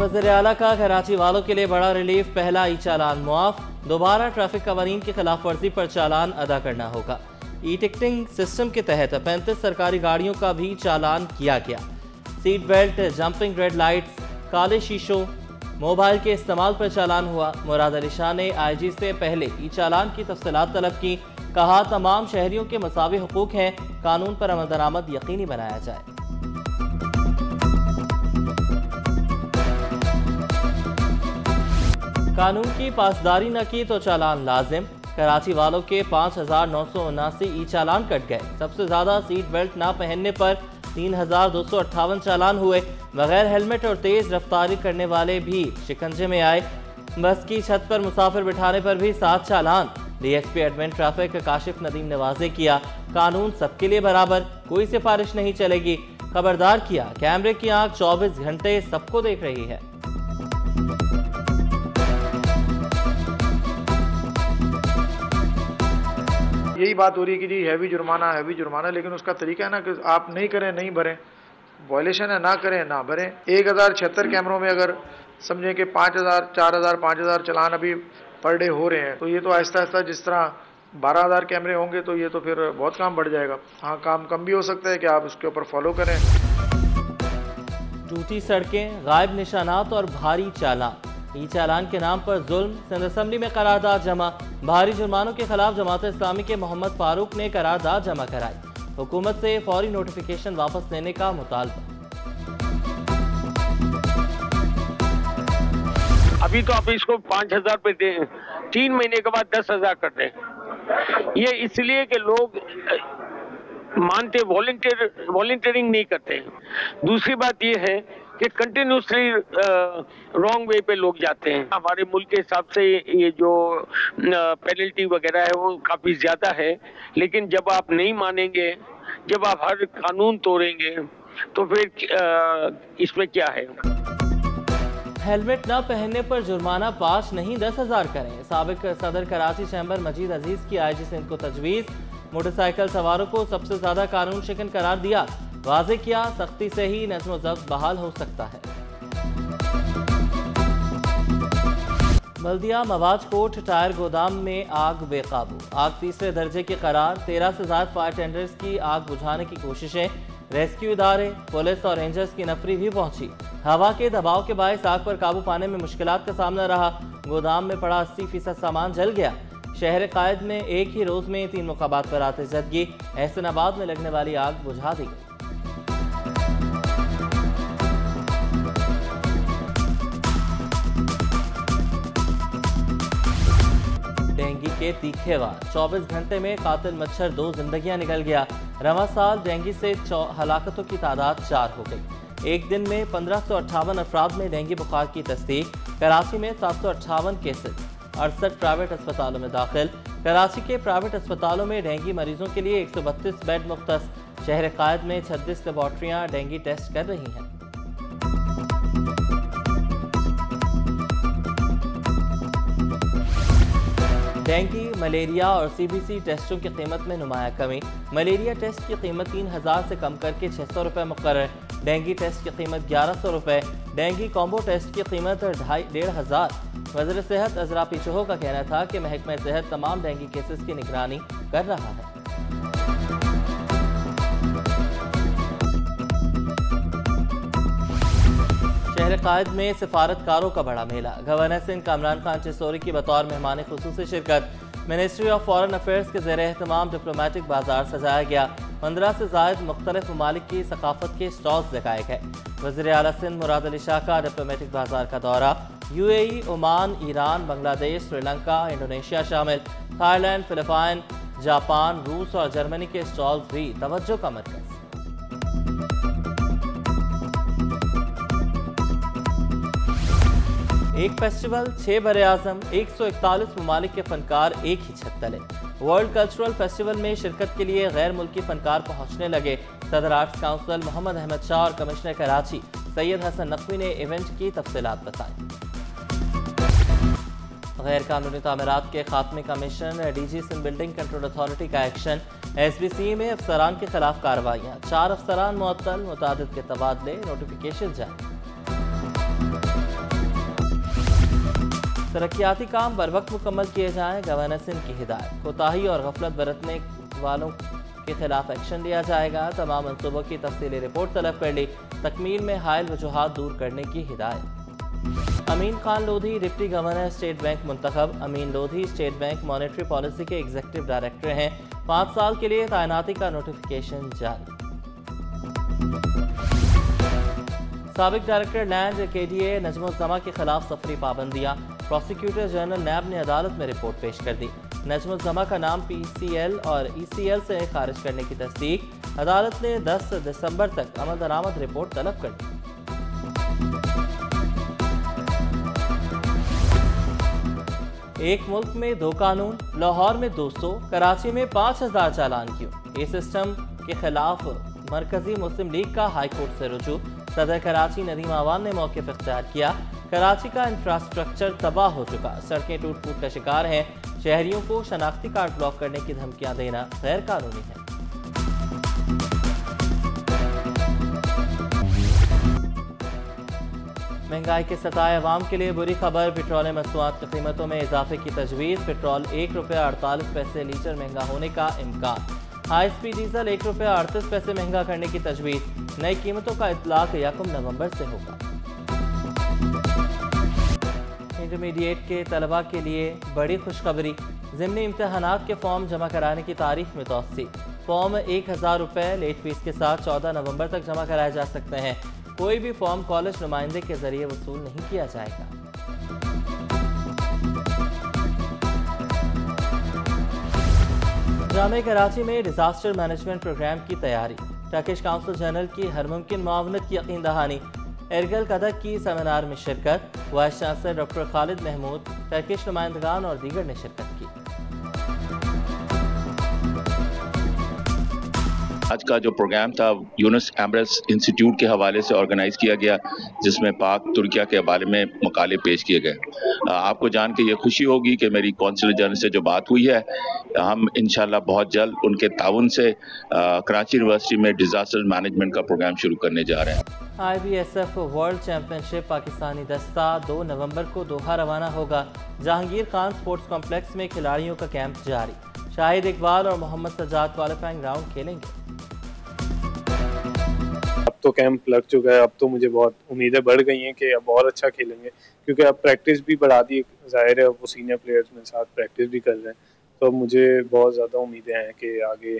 वज़ीर आला का कराची वालों के लिए बड़ा रिलीफ। पहला ई चालान मुआफ। दोबारा ट्रैफिक कवानीन की खिलाफ वर्जी पर चालान अदा करना होगा। ई टिकटिंग सिस्टम के तहत 35 सरकारी गाड़ियों का भी चालान किया गया। Seat belt, jumping red lights, काले शीशों, मोबाइल के इस्तेमाल पर चालान हुआ। मुराद अली शाह ने IG से पहले ई चालान की तफसीलात तलब की। कहा, तमाम शहरियों के मसावी हुकूक हैं, कानून पर अमल दरामद यकीनी बनाया जाए। कानून की पासदारी न की तो चालान लाजिम। कराची वालों के 5,979 ई चालान कट गए। सबसे ज्यादा सीट बेल्ट ना पहनने पर 3,258 चालान हुए। बगैर हेलमेट और तेज रफ्तारी करने वाले भी शिकंजे में आए। बस की छत पर मुसाफिर बिठाने पर भी 7 चालान। DSP admin traffic Kashif Nadeem नवाजे किया, कानून सबके लिए बराबर, कोई सिफारिश नहीं चलेगी। खबरदार किया, कैमरे की आंख 24 घंटे सबको देख रही है। यही बात हो रही है कि जी हैवी जुर्माना, लेकिन उसका तरीका है ना कि आप नहीं करें नहीं भरें, वायलेशन है ना करें ना भरें। 1076 कैमरों में अगर समझें कि 5,000, 4,000, 5,000 चलान अभी पर डे हो रहे हैं, तो ये तो आहिस्ता आहिस्ता जिस तरह 12,000 कैमरे होंगे तो ये तो फिर बहुत काम बढ़ जाएगा। हाँ, काम कम भी हो सकता है कि आप उसके ऊपर फॉलो करें। टूटी सड़कें, गायब निशानात और भारी चालान। ई चालान के नाम पर जुल्म। सिंध असेंबली में करारदाद जमा। भारी जुर्मानों के खिलाफ जमात इस्लामी के मोहम्मद फारूक ने करारदाद जमा कराई। हुकूमत से फौरी नोटिफिकेशन वापस लेने का मुतालबा। अभी तो आप इसको 5,000 पे दें, 3 महीने के बाद 10,000 कर दें। ये इसलिए कि लोग मानते वॉलंटियरिंग नहीं करते। दूसरी बात ये है कि कंटिन्यूसली रॉन्ग वे पे लोग जाते हैं। हमारे मुल्क के हिसाब से ये जो पेनल्टी वगैरह है वो काफ़ी ज़्यादा है, लेकिन जब आप नहीं मानेंगे, जब आप हर कानून तोड़ेंगे तो फिर इसमें क्या है। हेलमेट न पहनने पर जुर्माना 5 नहीं 10,000 करें। साबिक सदर कराची चैम्बर मजीद अजीज की IG सिंध को तजवीज़। मोटरसाइकिल सवारों को सबसे ज्यादा कानून शिकन करार दिया। वाज़े किया, सख्ती से ही नज़्म व ज़ब्त बहाल हो सकता है। बल्दिया मवाज कोट टायर गोदाम में आग बेकाबू। आग तीसरे दर्जे की करार। 13 से ज्यादा फायर टेंडर्स की आग बुझाने की कोशिशें। रेस्क्यू इदारे, पुलिस और रेंजर्स की नफरी भी पहुंची। हवा के दबाव के बायस आग पर काबू पाने में मुश्किलात का सामना रहा। गोदाम में पड़ा 80% सामान जल गया। शहर कायद में एक ही रोज में 3 मकामात पर आतिशज़दगी। एहसनाबाद में लगने वाली आग बुझा दी गई। डेंगू के तीखे वार। 24 घंटे में कातिल मच्छर 2 जिंदगियां निकल गया। रवा साल डेंगू से हलाकतों की तादाद 4 हो गई। एक दिन में 1558 अफराद में डेंगू बुखार की तस्दीक। कराची में 758 केसेस। 68 प्राइवेट अस्पतालों में दाखिल। कराची के प्राइवेट अस्पतालों में डेंगू मरीजों के लिए 132 बेड मुख्तस। शहर कायद में 36 लेबॉर्ट्रियाँ डेंगू टेस्ट कर रही हैं। डेंगू, मलेरिया और CBC टेस्टों की कीमत में नुमाया कमी। मलेरिया टेस्ट की कीमत 3,000 से कम करके 600 रुपये मुकर्रर। डेंगू टेस्ट की कीमत 1,100 रुपये। डेंगू कॉम्बो टेस्ट की कीमत 1,500। वज़ीर सेहत अजरा पीछोहो का कहना था कि महकमा सेहत तमाम डेंगू केसेस की निगरानी कर रहा है। शहर कायद में सिफारतकारों का बड़ा मेला। गवर्नर सिंध कामरान खान चिशोरी की बतौर मेहमान खुसूसी शिरकत। मिनिस्ट्री ऑफ फॉरेन अफेयर्स के ज़ेर एहतमाम डिप्लोमेटिक बाजार सजाया गया। 15 से ज़ायद मुख्तलिफ ममालिक की सकाफत के स्टॉल्स लगाए गए। वज़ीर आला सिंध मुराद अली शाह का डिप्लोमेटिक बाजार का दौरा। UAE, Oman, Iran, Bangladesh, Sri Lanka, Indonesia शामिल। थाईलैंड, फिलिपाइन, जापान, रूस और जर्मनी के स्टॉल्स भी तवज्जो का मरकज़। एक फेस्टिवल, 6 बरे-आज़म, 141 ममालिक के फनकार एक ही छत तले। वर्ल्ड कल्चरल फेस्टिवल में शिरकत के लिए गैर मुल्की फनकार पहुंचने लगे। सदर आर्ट्स काउंसिल मोहम्मद अहमद शाह और कमिश्नर कराची सैयद हसन नकवी ने इवेंट की तफसीलात बताई। गैर कानूनी तामीरात के खात्मे का मिशन। DG Sindh building control authority का एक्शन। SBC में अफसरान के खिलाफ कार्रवाइयाँ। 4 अफसरान मुअत्तल, मुतादिद के तबादले, नोटिफिकेशन जारी। तरक्याती काम बर वक्त मुकम्मल किए जाएं, गवर्नर सिंध की हिदायत। कोताही और गफलत बरतने वालों के खिलाफ एक्शन लिया जाएगा। तमाम मनसूबों की तफसीली रिपोर्ट तलब कर ली। तकमील में हायल वजूहात दूर करने की हिदायत। Amin Khan Lodhi deputy governor state bank मुंतखब। Amin Lodhi state bank monetary policy के एग्जीक्यूटिव डायरेक्टर हैं। 5 साल के लिए तैनाती का नोटिफिकेशन जारी। साबिक डायरेक्टर लैंड KDA नजमुज़्ज़मा के खिलाफ सफरी पाबंदियाँ। प्रोसिक्यूटर जनरल नैब ने अदालत में रिपोर्ट पेश कर दी। नजमुज़्ज़मा का नाम PCL और ECL से खारिज करने की तस्दीक। अदालत ने 10 दिसंबर तक अमल दरामद रिपोर्ट तलब कर दी। एक मुल्क में 2 कानून, लाहौर में 200, कराची में 5000 चालान क्यों? ये सिस्टम के खिलाफ मरकजी मुस्लिम लीग का हाई कोर्ट से रुजू। सदर कराची नदीम आवान ने मौक़िफ़ इख्तियार किया। कराची का इंफ्रास्ट्रक्चर तबाह हो चुका, सड़कें टूट फूट का शिकार हैं। शहरियों को शनाख्ती कार्ड ब्लॉक करने की धमकियां देना गैर कानूनी है। महंगाई के सताए अवाम के लिए बुरी खबर। पेट्रोलियम मसनूआत की कीमतों में इजाफे की तजवीज़। पेट्रोल ₹1.48 लीटर महंगा होने का इम्कान। हाई स्पीड डीजल ₹1.38 महंगा करने की तजवीज़। नई कीमतों का इतलाक 1 नवंबर से होगा। इंटरमीडिएट के तलबा के लिए बड़ी खुशखबरी। ज़िमनी इम्तहानात के फॉर्म जमा कराने की तारीख में तौसी। फॉर्म ₹1000 लेट फीस के साथ 14 नवंबर तक जमा कराए जा सकते हैं। कोई भी फॉर्म कॉलेज नुमाइंदे के जरिए वसूल नहीं किया जाएगा। जामे कराची में डिजास्टर मैनेजमेंट प्रोग्राम की तैयारी। टर्किश काउंसिल जनरल की हर मुमकिन मुआवनत की यकीन दहानी। एरगल कदक की सेमिनार में शिरकत। Vice chancellor doctor Khalid Mahmood, Turkish नुमाइंदगान और दीगर ने शिरकत की। आज का जो प्रोग्राम था यूनुस एम्ब्रेस इंस्टीट्यूट के हवाले से ऑर्गेनाइज किया गया, जिसमें पाक तुर्किया के बारे में मकाले पेश किए गए। आपको जान के ये खुशी होगी कि मेरी कौंसिलर जनरल से जो बात हुई है, हम इंशाल्लाह बहुत जल्द उनके ताउन से कराची यूनिवर्सिटी में डिजास्टर मैनेजमेंट का प्रोग्राम शुरू करने जा रहे हैं। IBSF वर्ल्ड चैंपियनशिप पाकिस्तानी दस्ता 2 नवंबर को दोहा रवाना होगा। जहांगीर खान स्पोर्ट्स कॉम्प्लेक्स में खिलाड़ियों का कैंप जारी। शाहिद इकबाल और मोहम्मद सज्जाद क्वालिफाइंग राउंड खेलेंगे। अब तो कैंप लग चुका है, अब तो मुझे बहुत उम्मीदें बढ़ गई हैं कि अब और अच्छा खेलेंगे, क्योंकि अब प्रैक्टिस भी बढ़ा दी। जाहिर है वो सीनियर प्लेयर्स में साथ प्रैक्टिस भी कर रहे हैं, तो मुझे बहुत ज़्यादा उम्मीदें हैं कि आगे